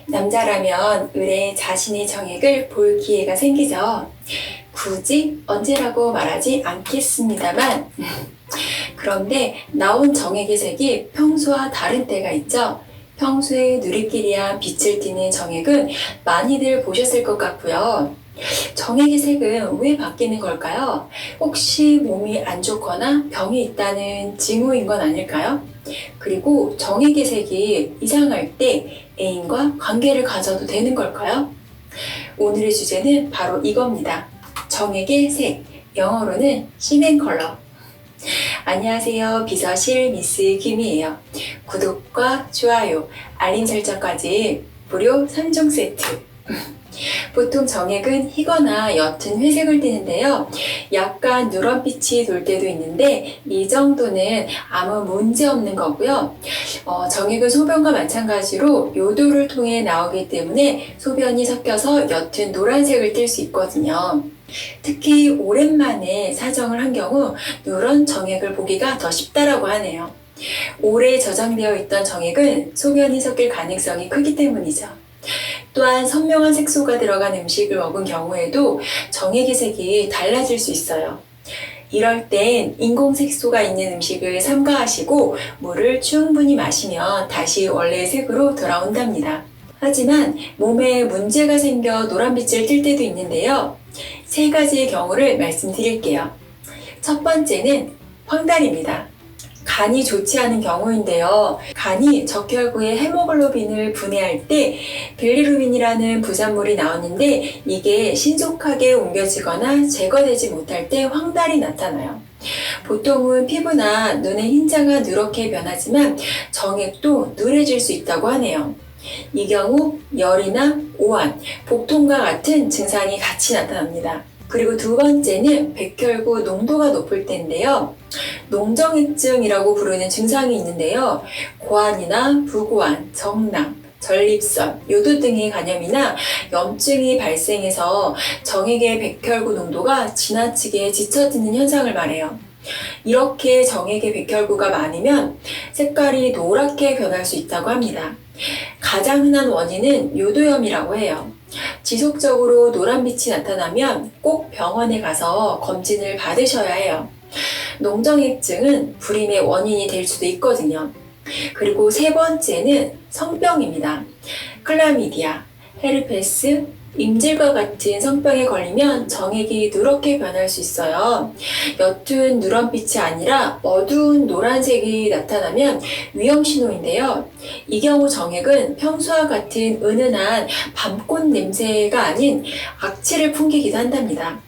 남자라면 의뢰 자신의 정액을 볼 기회가 생기죠. 굳이 언제라고 말하지 않겠습니다만 그런데 나온 정액의 색이 평소와 다른 때가 있죠. 평소에 누리끼리야 빛을 띠는 정액은 많이들 보셨을 것 같고요. 정액의 색은 왜 바뀌는 걸까요? 혹시 몸이 안 좋거나 병이 있다는 징후인 건 아닐까요? 그리고 정액의 색이 이상할 때 애인과 관계를 가져도 되는 걸까요? 오늘의 주제는 바로 이겁니다. 정액의 색, 영어로는 시멘 컬러. 안녕하세요. 비서실 미스 김이에요. 구독과 좋아요, 알림 설정까지 무료 3종 세트. 보통 정액은 희거나 옅은 회색을 띠는데요. 약간 누런빛이 돌 때도 있는데 이 정도는 아무 문제 없는 거고요. 정액은 소변과 마찬가지로 요도를 통해 나오기 때문에 소변이 섞여서 옅은 노란색을 띨 수 있거든요. 특히 오랜만에 사정을 한 경우 누런 정액을 보기가 더 쉽다라고 하네요. 오래 저장되어 있던 정액은 소변이 섞일 가능성이 크기 때문이죠. 또한 선명한 색소가 들어간 음식을 먹은 경우에도 정액의 색이 달라질 수 있어요. 이럴 땐 인공 색소가 있는 음식을 삼가하시고 물을 충분히 마시면 다시 원래의 색으로 돌아온답니다. 하지만 몸에 문제가 생겨 노란빛을 띨 때도 있는데요. 3가지의 경우를 말씀드릴게요. 첫 번째는 황달입니다. 간이 좋지 않은 경우인데요. 간이 적혈구의 헤모글로빈을 분해할 때 빌리루빈이라는 부산물이 나오는데 이게 신속하게 옮겨지거나 제거되지 못할 때 황달이 나타나요. 보통은 피부나 눈의 흰자가 누렇게 변하지만 정액도 누래질 수 있다고 하네요. 이 경우 열이나 오한, 복통과 같은 증상이 같이 나타납니다. 그리고 두 번째는 백혈구 농도가 높을 때인데요. 농정액증이라고 부르는 증상이 있는데요. 고환이나 부고환, 정낭, 전립선, 요도 등의 간염이나 염증이 발생해서 정액의 백혈구 농도가 지나치게 짙어지는 현상을 말해요. 이렇게 정액의 백혈구가 많으면 색깔이 노랗게 변할 수 있다고 합니다. 가장 흔한 원인은 요도염이라고 해요. 지속적으로 노란빛이 나타나면 꼭 병원에 가서 검진을 받으셔야 해요. 농정액증은 불임의 원인이 될 수도 있거든요. 그리고 3번째는 성병입니다. 클라미디아, 헤르페스, 임질과 같은 성병에 걸리면 정액이 누렇게 변할 수 있어요. 옅은 누런빛이 아니라 어두운 노란색이 나타나면 위험 신호인데요. 이 경우 정액은 평소와 같은 은은한 밤꽃 냄새가 아닌 악취를 풍기기도 한답니다.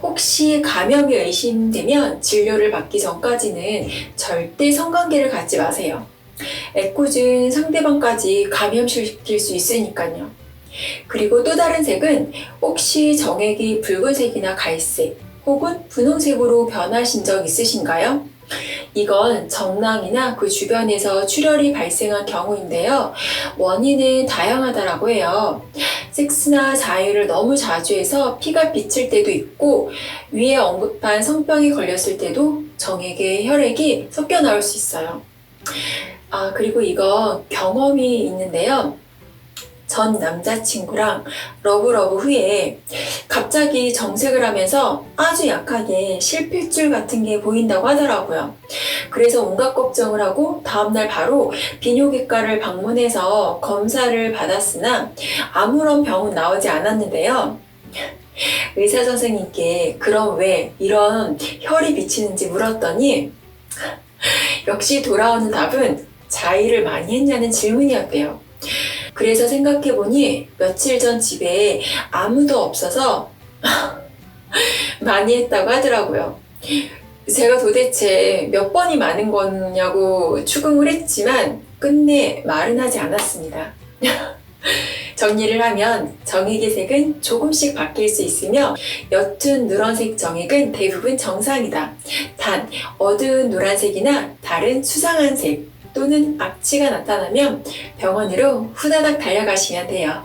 혹시 감염이 의심되면 진료를 받기 전까지는 절대 성관계를 갖지 마세요. 애꿎은 상대방까지 감염시킬 수 있으니까요. 그리고 또 다른 색은 혹시 정액이 붉은색이나 갈색 혹은 분홍색으로 변하신 적 있으신가요? 이건 정낭이나 그 주변에서 출혈이 발생한 경우인데요. 원인은 다양하다라고 해요. 섹스나 자유를 너무 자주 해서 피가 비칠 때도 있고 위에 언급한 성병에 걸렸을 때도 정액에 혈액이 섞여 나올 수 있어요. 그리고 이건 경험이 있는데요. 전 남자친구랑 러브러브 후에 갑자기 정색을 하면서 아주 약하게 실핏줄 같은 게 보인다고 하더라고요. 그래서 온갖 걱정을 하고 다음날 바로 비뇨기과를 방문해서 검사를 받았으나 아무런 병은 나오지 않았는데요. 의사 선생님께 그럼 왜 이런 혈이 비치는지 물었더니 역시 돌아오는 답은 자위를 많이 했냐는 질문이었대요. 그래서 생각해보니 며칠 전 집에 아무도 없어서 많이 했다고 하더라고요. 제가 도대체 몇 번이 많은 거냐고 추궁을 했지만 끝내 말은 하지 않았습니다. 정리를 하면 정액의 색은 조금씩 바뀔 수 있으며 옅은 누런색 정액은 대부분 정상이다. 단 어두운 노란색이나 다른 수상한 색 또는 악취가 나타나면 병원으로 후다닥 달려가시면 돼요.